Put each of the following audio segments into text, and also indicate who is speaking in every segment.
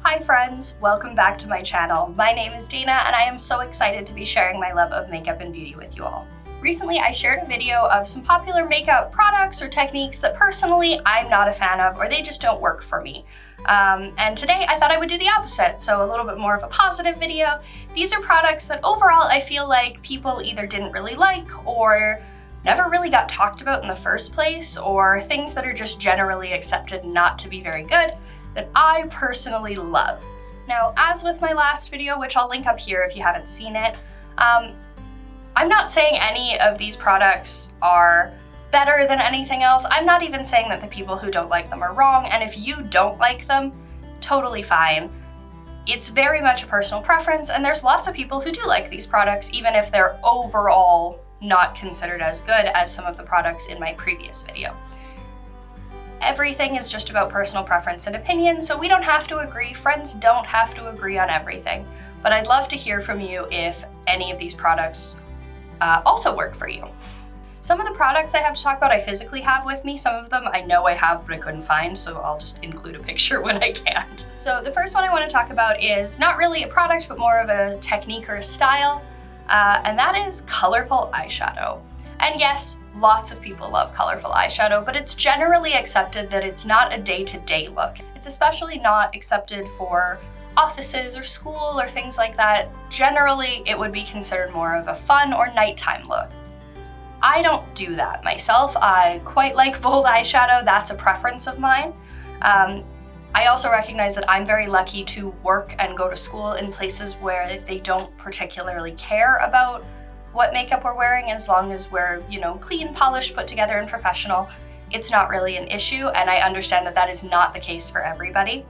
Speaker 1: Hi friends, welcome back to my channel. My name is Dana and I am so excited to be sharing my love of makeup and beauty with you all. Recently I shared a video of some popular makeup products or techniques that personally I'm not a fan of or they just don't work for me. And today I thought I would do the opposite, so a little bit more of a positive video. These are products that overall I feel like people either didn't really like or never really got talked about in the first place, or things that are just generally accepted not to be very good that I personally love. Now, as with my last video, which I'll link up here if you haven't seen it, I'm not saying any of these products are better than anything else. I'm not even saying that the people who don't like them are wrong, and if you don't like them, totally fine. It's very much a personal preference, and there's lots of people who do like these products, even if they're overall not considered as good as some of the products in my previous video. Everything is just about personal preference and opinion, so we don't have to agree. Friends don't have to agree on everything. But I'd love to hear from you if any of these products also work for you. Some of the products I have to talk about I physically have with me. Some of them I know I have but I couldn't find, so I'll just include a picture when I can't. So the first one I want to talk about is not really a product but more of a technique or a style, and that is colorful eyeshadow. And yes, lots of people love colorful eyeshadow, but it's generally accepted that it's not a day-to-day look. It's especially not accepted for offices or school or things like that. Generally, it would be considered more of a fun or nighttime look. I don't do that myself. I quite like bold eyeshadow. That's a preference of mine. I also recognize that I'm very lucky to work and go to school in places where they don't particularly care about what makeup we're wearing, as long as we're, clean, polished, put together, and professional. It's not really an issue, and I understand that that is not the case for everybody.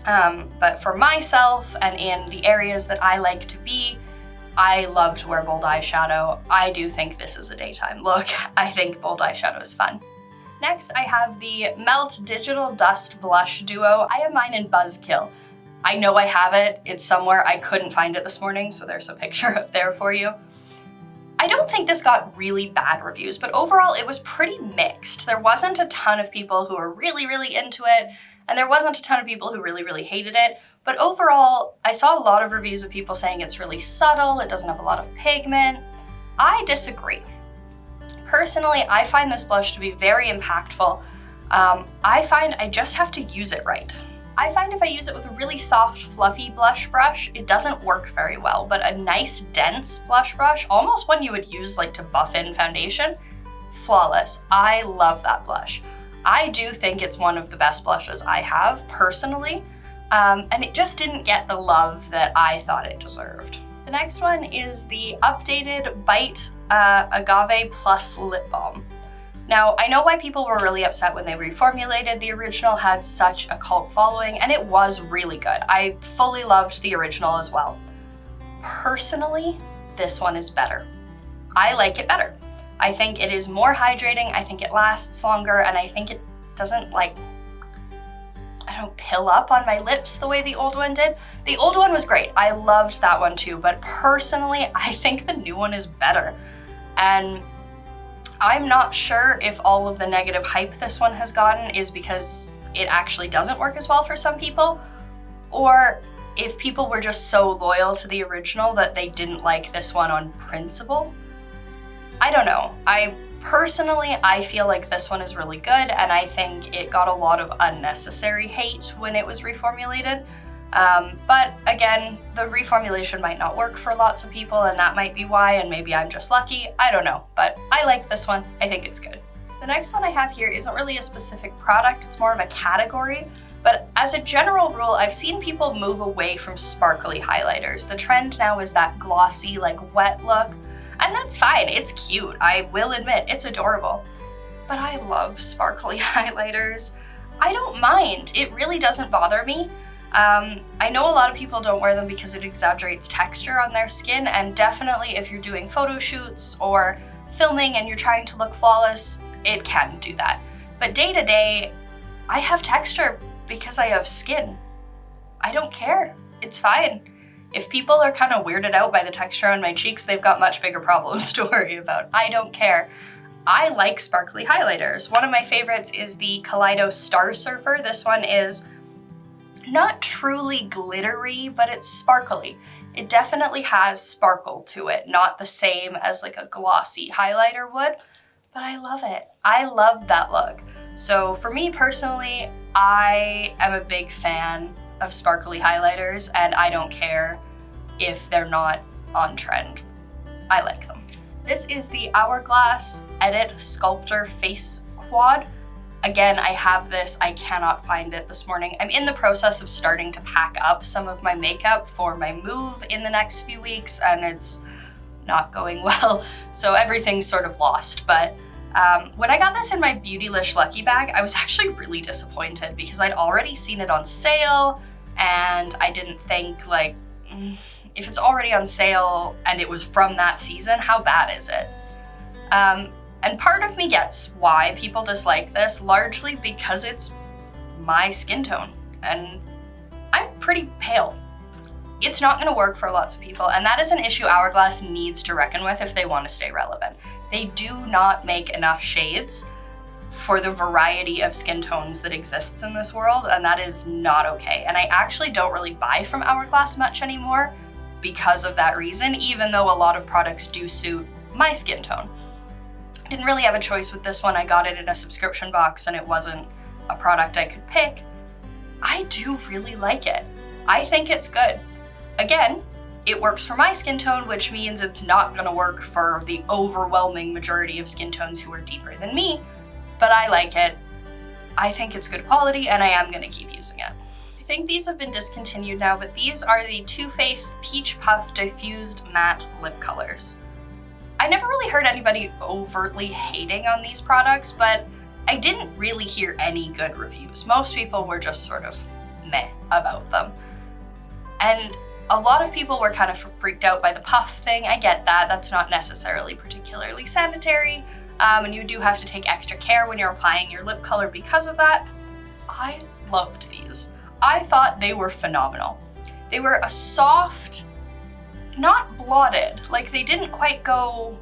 Speaker 1: But for myself and in the areas that I like to be, I love to wear bold eyeshadow. I do think this is a daytime look. I think bold eyeshadow is fun. Next, I have the Melt Digital Dust Blush Duo. I have mine in Buzzkill. I know I have it. It's somewhere. I couldn't find it this morning, so there's a picture up there for you. I don't think this got really bad reviews, but overall it was pretty mixed. There wasn't a ton of people who were really, really into it, and there wasn't a ton of people who really, really hated it. But overall, I saw a lot of reviews of people saying it's really subtle, it doesn't have a lot of pigment. I disagree. Personally, I find this blush to be very impactful. I find I just have to use it right. I find if I use it with a really soft, fluffy blush brush, it doesn't work very well, but a nice, dense blush brush, almost one you would use like to buff in foundation, flawless. I love that blush. I do think it's one of the best blushes I have, personally, and it just didn't get the love that I thought it deserved. The next one is the updated Bite Agave Plus Lip Balm. Now, I know why people were really upset when they reformulated. The original had such a cult following, and it was really good. I fully loved the original as well. Personally, this one is better. I like it better. I think it is more hydrating, I think it lasts longer, and I think it doesn't pill up on my lips the way the old one did. The old one was great. I loved that one too, but personally, I think the new one is better. And I'm not sure if all of the negative hype this one has gotten is because it actually doesn't work as well for some people, or if people were just so loyal to the original that they didn't like this one on principle. I don't know. Personally, I feel like this one is really good, and I think it got a lot of unnecessary hate when it was reformulated. But again, the reformulation might not work for lots of people, and that might be why, and maybe I'm just lucky. I don't know, but I like this one. I think it's good. The next one I have here isn't really a specific product, it's more of a category, but as a general rule, I've seen people move away from sparkly highlighters. The trend now is that glossy, wet look, and that's fine. It's cute. I will admit, it's adorable. But I love sparkly highlighters. I don't mind. It really doesn't bother me. I know a lot of people don't wear them because it exaggerates texture on their skin, and definitely if you're doing photo shoots or filming and you're trying to look flawless, it can do that. But day to day, I have texture because I have skin. I don't care. It's fine. If people are kind of weirded out by the texture on my cheeks, they've got much bigger problems to worry about. I don't care. I like sparkly highlighters. One of my favorites is the Kaleido Star Surfer. This one is not truly glittery, but it's sparkly. It definitely has sparkle to it, not the same as like a glossy highlighter would, but I love it. I love that look. So for me personally, I am a big fan of sparkly highlighters, and I don't care if they're not on trend. I like them. This is the Hourglass Edit Sculptor Face Quad. Again, I have this, I cannot find it this morning. I'm in the process of starting to pack up some of my makeup for my move in the next few weeks, and it's not going well, so everything's sort of lost. But when I got this in my Beautylish Lucky Bag, I was actually really disappointed because I'd already seen it on sale, and I didn't think like, if it's already on sale and it was from that season, how bad is it? And part of me gets why people dislike this, largely because it's my skin tone, and I'm pretty pale. It's not gonna work for lots of people, and that is an issue Hourglass needs to reckon with if they want to stay relevant. They do not make enough shades for the variety of skin tones that exists in this world, and that is not okay. And I actually don't really buy from Hourglass much anymore because of that reason, even though a lot of products do suit my skin tone. Didn't really have a choice with this one. I got it in a subscription box and it wasn't a product I could pick. I do really like it. I think it's good. Again, it works for my skin tone, which means it's not gonna work for the overwhelming majority of skin tones who are deeper than me, but I like it. I think it's good quality and I am gonna keep using it. I think these have been discontinued now, but these are the Too Faced Peach Puff Diffused Matte Lip Colors. I never really heard anybody overtly hating on these products, but I didn't really hear any good reviews. Most people were just sort of meh about them. And a lot of people were kind of freaked out by the puff thing. I get that, that's not necessarily particularly sanitary, and you do have to take extra care when you're applying your lip color because of that. I loved these. I thought they were phenomenal. They were a soft, not blotted, like they didn't quite go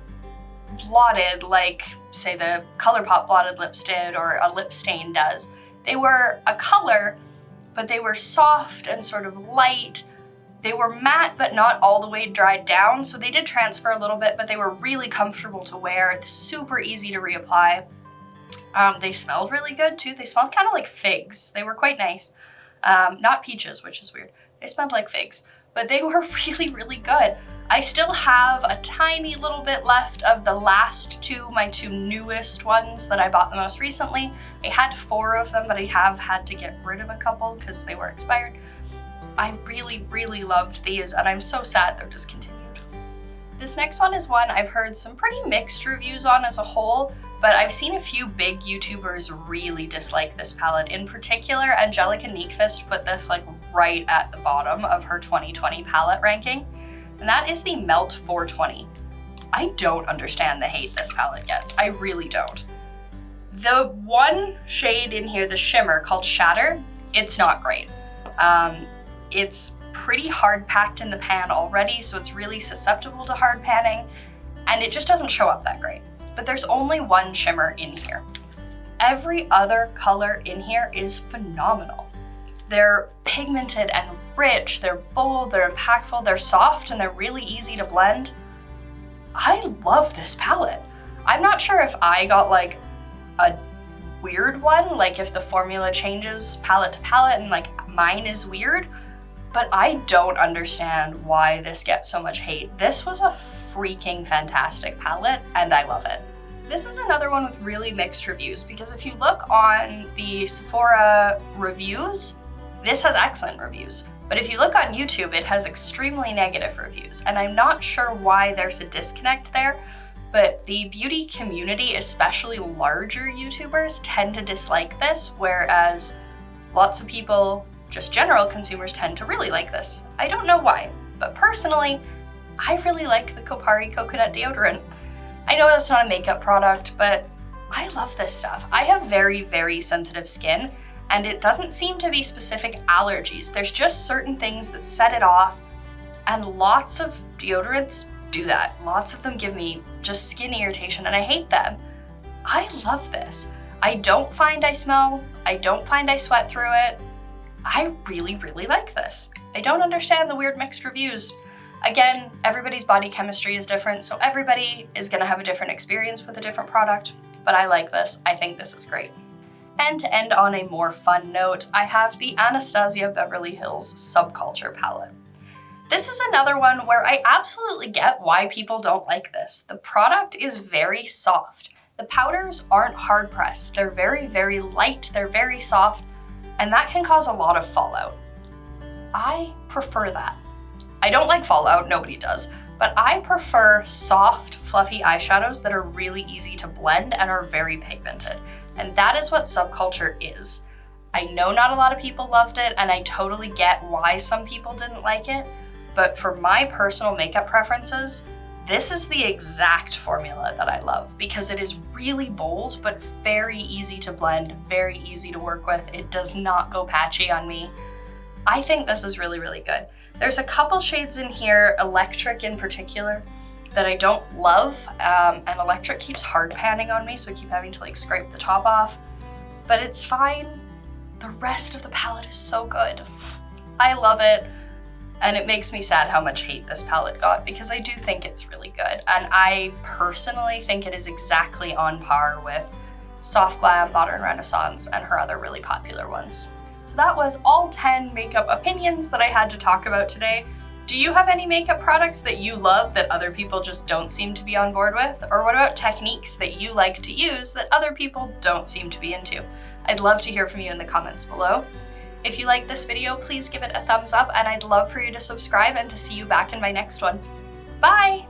Speaker 1: blotted like, say, the ColourPop blotted lips did or a lip stain does. They were a color, but they were soft and sort of light. They were matte, but not all the way dried down, so they did transfer a little bit, but they were really comfortable to wear, super easy to reapply. They smelled really good too. They smelled kind of like figs. They were quite nice. Not peaches, which is weird. They smelled like figs, but they were really, really good. I still have a tiny little bit left of the last two, my two newest ones that I bought the most recently. I had 4 of them, but I have had to get rid of a couple because they were expired. I really, really loved these, and I'm so sad they're discontinued. This next one is one I've heard some pretty mixed reviews on as a whole, but I've seen a few big YouTubers really dislike this palette. In particular, Angelica Neekfist put this like right at the bottom of her 2020 palette ranking, and that is the Melt 420. I don't understand the hate this palette gets. I really don't. The one shade in here, the shimmer called Shatter, it's not great. It's pretty hard packed in the pan already, so it's really susceptible to hard panning, and it just doesn't show up that great. But there's only one shimmer in here. Every other color in here is phenomenal. They're pigmented and rich, they're bold, they're impactful, they're soft, and they're really easy to blend. I love this palette. I'm not sure if I got like a weird one, like if the formula changes palette to palette and like mine is weird, but I don't understand why this gets so much hate. This was a freaking fantastic palette, and I love it. This is another one with really mixed reviews, because if you look on the Sephora reviews, this has excellent reviews. But if you look on YouTube, it has extremely negative reviews, and I'm not sure why there's a disconnect there, but the beauty community, especially larger YouTubers, tend to dislike this, whereas lots of people, just general consumers, tend to really like this. I don't know why, but personally, I really like the Kopari coconut deodorant. I know that's not a makeup product, but I love this stuff. I have very, very sensitive skin, and it doesn't seem to be specific allergies. There's just certain things that set it off, and lots of deodorants do that. Lots of them give me just skin irritation, and I hate them. I love this. I don't find I smell, I don't find I sweat through it. I really, really like this. I don't understand the weird mixed reviews. Again, everybody's body chemistry is different, so everybody is gonna have a different experience with a different product, but I like this. I think this is great. And to end on a more fun note, I have the Anastasia Beverly Hills Subculture palette. This is another one where I absolutely get why people don't like this. The product is very soft. The powders aren't hard pressed. They're very, very light, they're very soft, and that can cause a lot of fallout. I prefer that. I don't like fallout, nobody does, but I prefer soft, fluffy eyeshadows that are really easy to blend and are very pigmented. And that is what Subculture is. I know not a lot of people loved it, and I totally get why some people didn't like it, but for my personal makeup preferences, this is the exact formula that I love because it is really bold, but very easy to blend, very easy to work with. It does not go patchy on me. I think this is really, really good. There's a couple shades in here, Electric in particular, that I don't love, and Electric keeps hard panning on me, so I keep having to like scrape the top off, but it's fine. The rest of the palette is so good. I love it, and it makes me sad how much hate this palette got because I do think it's really good, and I personally think it is exactly on par with Soft Glam, Modern Renaissance, and her other really popular ones. So that was all 10 makeup opinions that I had to talk about today. Do you have any makeup products that you love that other people just don't seem to be on board with? Or what about techniques that you like to use that other people don't seem to be into? I'd love to hear from you in the comments below. If you like this video, please give it a thumbs up, and I'd love for you to subscribe and to see you back in my next one. Bye!